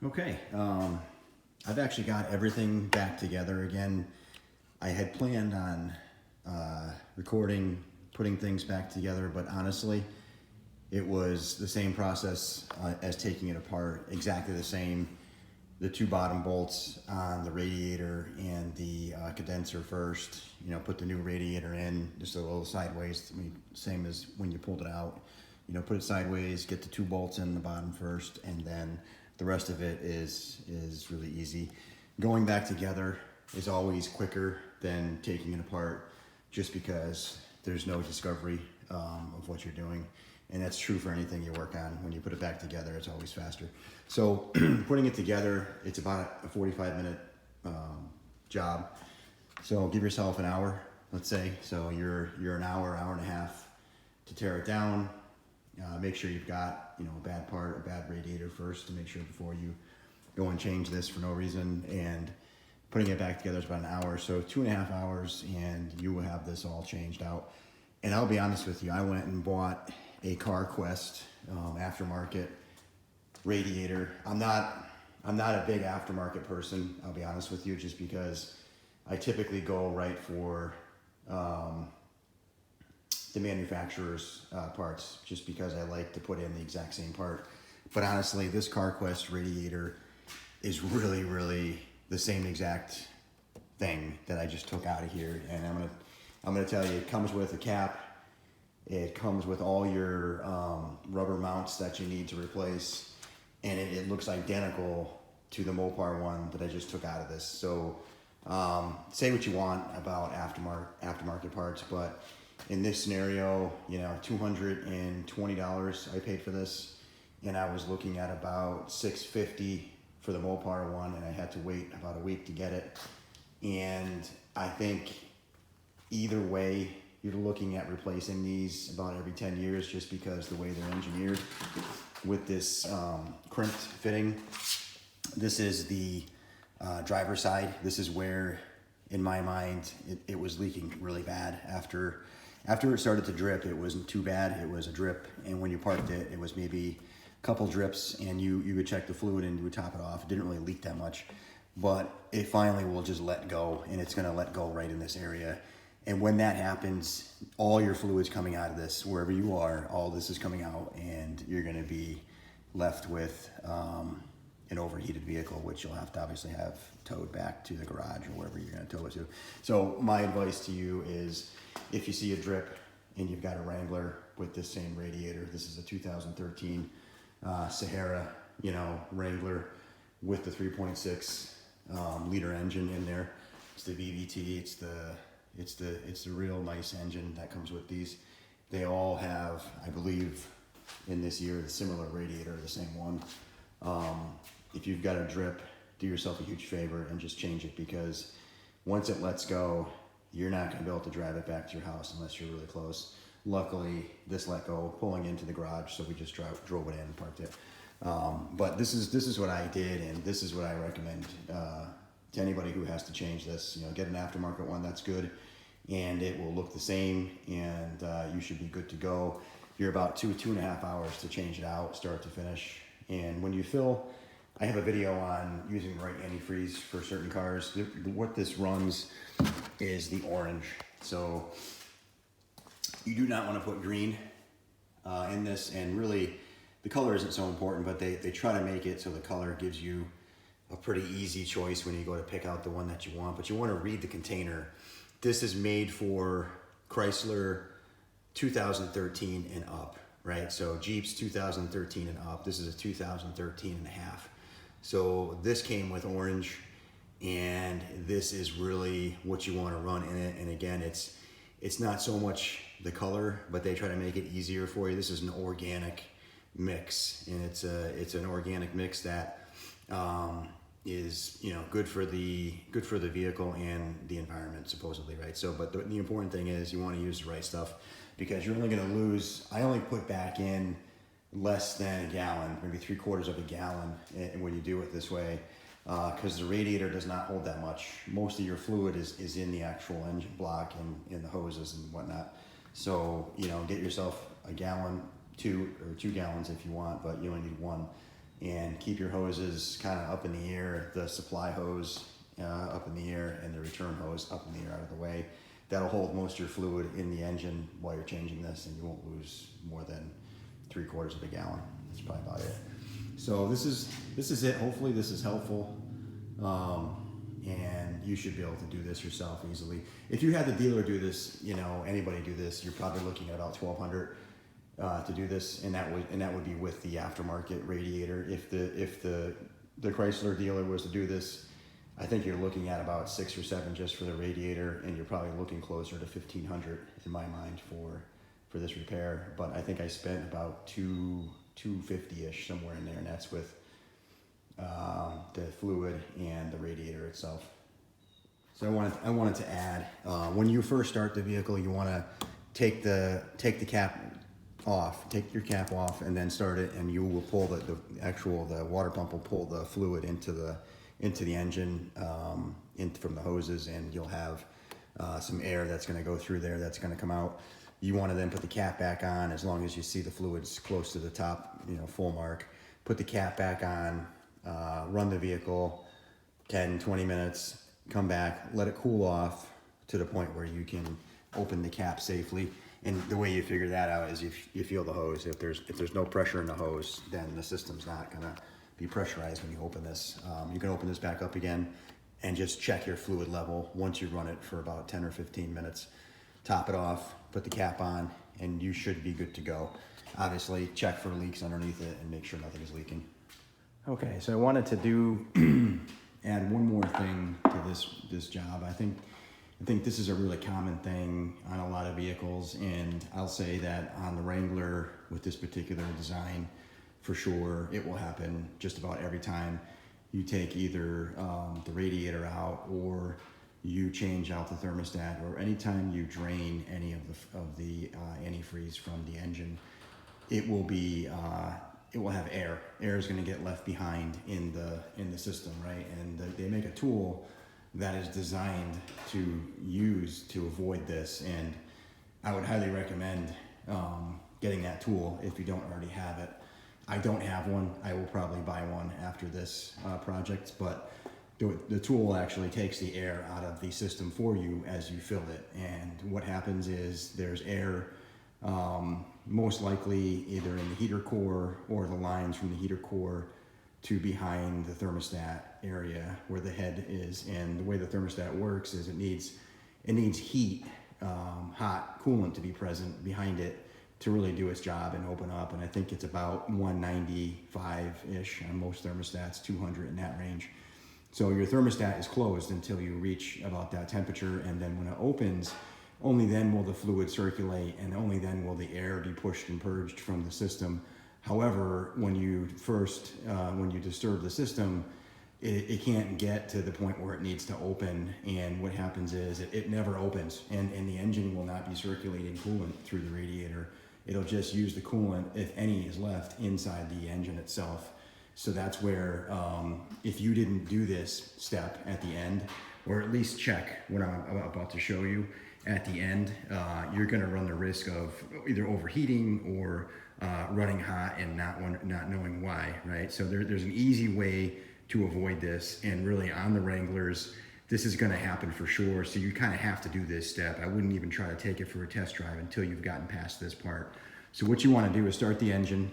Okay, I've actually got everything back together again. I had planned on recording, putting things back together, but honestly, it was the same process as taking it apart, exactly the same. The two bottom bolts on the radiator and the condenser first, put the new radiator in, just a little sideways, same as when you pulled it out. Put it sideways, get the two bolts in the bottom first, and then the rest of it is really easy. Going back together is always quicker than taking it apart, just because there's no discovery of what you're doing. And that's true for anything you work on. When you put it back together, it's always faster. So putting it together, it's about a 45-minute job. So give yourself an hour, let's say. So you're an hour and a half to tear it down. Make sure you've got a bad part, a bad radiator first, to make sure before you go and change this for no reason. And putting it back together is about an hour. So 2.5 hours, and you will have this all changed out. And I'll be honest with you, I went and bought a CarQuest aftermarket radiator. I'm not a big aftermarket person, I'll be honest with you, just because I typically go right for the manufacturer's parts, just because I like to put in the exact same part. But honestly, this CarQuest radiator is really, really the same exact thing that I just took out of here. And I'm gonna tell you, it comes with a cap. It comes with all your rubber mounts that you need to replace, and it looks identical to the Mopar one that I just took out of this. So say what you want about aftermarket parts, but in this scenario, $220 I paid for this, and I was looking at about $650 for the Mopar one, and I had to wait about a week to get it. And I think either way, you're looking at replacing these about every 10 years, just because the way they're engineered with this crimped fitting. This is the driver's side. This is where, in my mind, it was leaking really bad. After it started to drip, it wasn't too bad. It was a drip, and when you parked it, it was maybe a couple drips, and you would check the fluid and you would top it off. It didn't really leak that much, but it finally will just let go, and it's gonna let go right in this area. And when that happens, all your fluid's coming out of this, wherever you are, all this is coming out, and you're gonna be left with an overheated vehicle, which you'll have to obviously have towed back to the garage or wherever you're gonna tow it to. So my advice to you is, if you see a drip and you've got a Wrangler with this same radiator, this is a 2013 Sahara, Wrangler with the 3.6 liter engine in there. It's the VVT, it's the real nice engine that comes with these. They all have, I believe, in this year, the similar radiator, the same one. If you've got a drip, do yourself a huge favor and just change it, because once it lets go, you're not going to be able to drive it back to your house unless you're really close. Luckily, this let go pulling into the garage, so we just drove it in and parked it. But this is what I did, and this is what I recommend to anybody who has to change this. Get an aftermarket one, that's good, and it will look the same, and you should be good to go. You're about 2.5 hours to change it out, start to finish. And when you fill, I have a video on using the right antifreeze for certain cars. What this runs is the orange. So you do not want to put green in this, and really the color isn't so important, but they try to make it so the color gives you a pretty easy choice when you go to pick out the one that you want. But you want to read the container. This is made for Chrysler 2013 and up, right? So Jeeps 2013 and up. This is a 2013 and a half. So this came with orange, and this is really what you want to run in it. And again, it's not so much the color, but they try to make it easier for you. This is an organic mix, and it's an organic mix that is good for the vehicle and the environment, supposedly, right? So, but the important thing is you want to use the right stuff, because you're only going to lose. I only put back in less than a gallon, maybe 3/4 of a gallon, when you do it this way, because the radiator does not hold that much. Most of your fluid is in the actual engine block and in the hoses and whatnot. So get yourself a gallon, 2 gallons if you want, but you only need 1. and keep your hoses kind of up in the air, the supply hose up in the air and the return hose up in the air out of the way. That'll hold most of your fluid in the engine while you're changing this, and you won't lose more than 3/4 of a gallon. That's probably about it. So this is it. Hopefully this is helpful, and you should be able to do this yourself easily. If you had the dealer do this, you know, anybody do this, you're probably looking at about $1,200 to do this, and that would be with the aftermarket radiator. If the Chrysler dealer was to do this, I think you're looking at about 6 or 7 just for the radiator, and you're probably looking closer to $1,500 in my mind for this repair. But I think I spent about $250-ish somewhere in there, and that's with the fluid and the radiator itself. So I wanted to add, when you first start the vehicle, you want to take the cap off, take your cap off, and then start it, and you will pull the water pump will pull the fluid into the engine from the hoses, and you'll have some air that's going to go through there that's going to come out. You want to then put the cap back on as long as you see the fluid's close to the top, you know, full mark. Put the cap back on, run the vehicle 10-20 minutes, come back, let it cool off to the point where you can open the cap safely. And the way you figure that out is if you feel the hose. If there's no pressure in the hose, then the system's not gonna be pressurized when you open this. You can open this back up again and just check your fluid level once you run it for about 10 or 15 minutes. Top it off, put the cap on, and you should be good to go. Obviously, check for leaks underneath it and make sure nothing is leaking. Okay, so I wanted to add one more thing to this job. I think this is a really common thing on a lot of vehicles, and I'll say that on the Wrangler with this particular design, for sure, it will happen just about every time you take either the radiator out or you change out the thermostat, or anytime you drain any of the antifreeze from the engine. It will have air. Air is going to get left behind in the system, right? And they make a tool that is designed to use to avoid this, and I would highly recommend getting that tool if you don't already have it. I don't have one. I will probably buy one after this project, but the tool actually takes the air out of the system for you as you fill it. And what happens is there's air most likely either in the heater core or the lines from the heater core to behind the thermostat area where the head is. And the way the thermostat works is it needs heat, hot coolant to be present behind it to really do its job and open up. And I think it's about 195-ish on most thermostats, 200 in that range. So your thermostat is closed until you reach about that temperature, and then when it opens, only then will the fluid circulate, and only then will the air be pushed and purged from the system. However, when you disturb the system, it can't get to the point where it needs to open, and what happens is it never opens, and the engine will not be circulating coolant through the radiator. It'll just use the coolant, if any is left, inside the engine itself. So that's where, if you didn't do this step at the end, or at least check what I'm about to show you at the end, you're gonna run the risk of either overheating or running hot and not knowing why, right? So there's an easy way to avoid this, and really on the Wranglers, this is gonna happen for sure, so you kind of have to do this step. I wouldn't even try to take it for a test drive until you've gotten past this part. So what you wanna do is start the engine,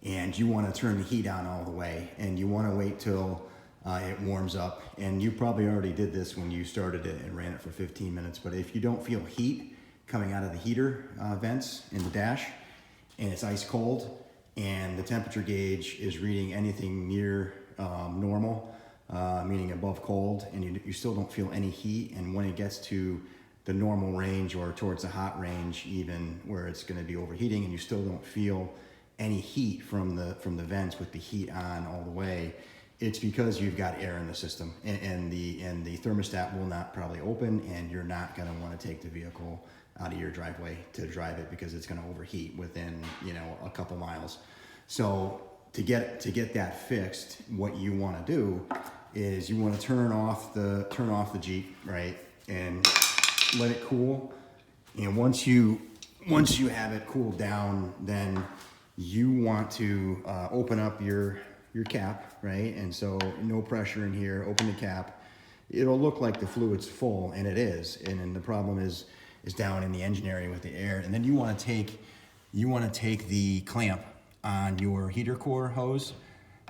and you wanna turn the heat on all the way, and you wanna wait till it warms up. And you probably already did this when you started it and ran it for 15 minutes, but if you don't feel heat coming out of the heater vents in the dash, and it's ice cold, and the temperature gauge is reading anything near normal, meaning above cold, and you still don't feel any heat, and when it gets to the normal range or towards the hot range even, where it's gonna be overheating, and you still don't feel any heat from the vents with the heat on all the way, it's because you've got air in the system, and the thermostat will not probably open, and you're not gonna wanna take the vehicle out of your driveway to drive it because it's gonna overheat within, a couple miles. So to get that fixed, what you wanna do is you wanna turn off the Jeep, right? And let it cool. And once you have it cooled down, then you want to open up your cap, right? And so no pressure in here, open the cap. It'll look like the fluid's full, and it is. And then the problem is down in the engine area with the air. And then you want to take the clamp on your heater core hose,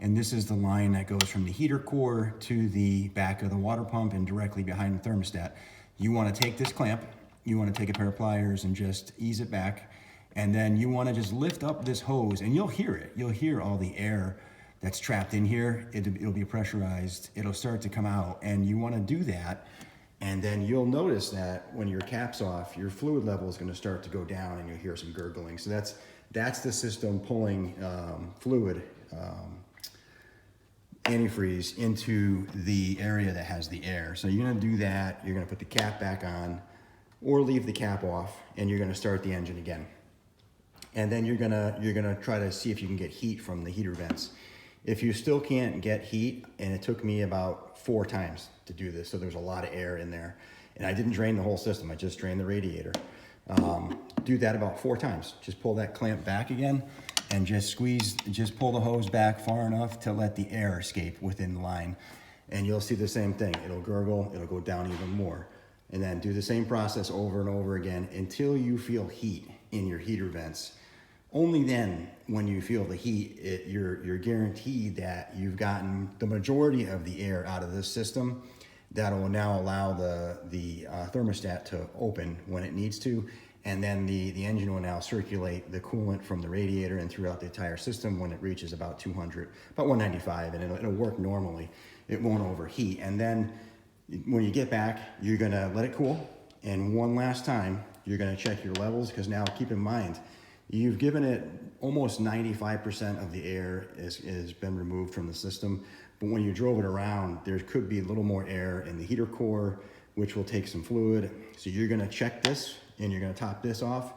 and this is the line that goes from the heater core to the back of the water pump and directly behind the thermostat. You want to take this clamp, you want to take a pair of pliers and just ease it back, and then you want to just lift up this hose, and you'll hear it. You'll hear all the air that's trapped in here. It'll be pressurized. It'll start to come out, and you want to do that. And then you'll notice that when your cap's off, your fluid level is going to start to go down, and you'll hear some gurgling. So that's the system pulling fluid, antifreeze, into the area that has the air. So you're going to do that. You're going to put the cap back on, or leave the cap off, and you're going to start the engine again. And then you're gonna try to see if you can get heat from the heater vents. If you still can't get heat, and it took me about 4 times to do this, so there's a lot of air in there, and I didn't drain the whole system, I just drained the radiator. Do that about 4 times. Just pull that clamp back again, and just pull the hose back far enough to let the air escape within the line. And you'll see the same thing. It'll gurgle, it'll go down even more. And then do the same process over and over again until you feel heat in your heater vents. Only then, when you feel the heat, you're guaranteed that you've gotten the majority of the air out of this system. That will now allow the thermostat to open when it needs to, and then the engine will now circulate the coolant from the radiator and throughout the entire system when it reaches about 200, about 195, and it'll work normally. It won't overheat. And then when you get back, you're gonna let it cool, and one last time, you're gonna check your levels, because now keep in mind, you've given it almost 95% of the air has been removed from the system. But when you drove it around, there could be a little more air in the heater core, which will take some fluid. So you're gonna check this, and you're gonna top this off,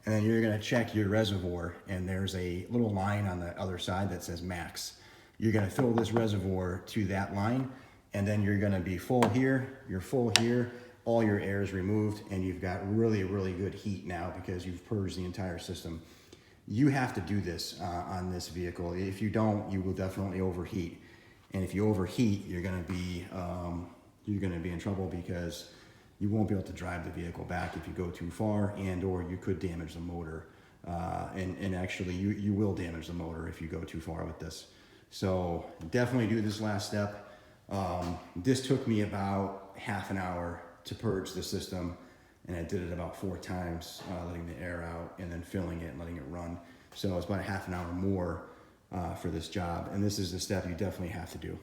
and then you're gonna check your reservoir, and there's a little line on the other side that says max. You're gonna fill this reservoir to that line, and then you're gonna be full here, you're full here, all your air is removed, and you've got really, really good heat now because you've purged the entire system. You have to do this on this vehicle. If you don't, you will definitely overheat. And if you overheat, you're gonna be in trouble, because you won't be able to drive the vehicle back if you go too far, and or you could damage the motor. And actually, you will damage the motor if you go too far with this. So definitely do this last step. This took me about half an hour to purge the system, and I did it about 4 times, letting the air out and then filling it and letting it run. So it's about a half an hour more for this job, and this is the step you definitely have to do.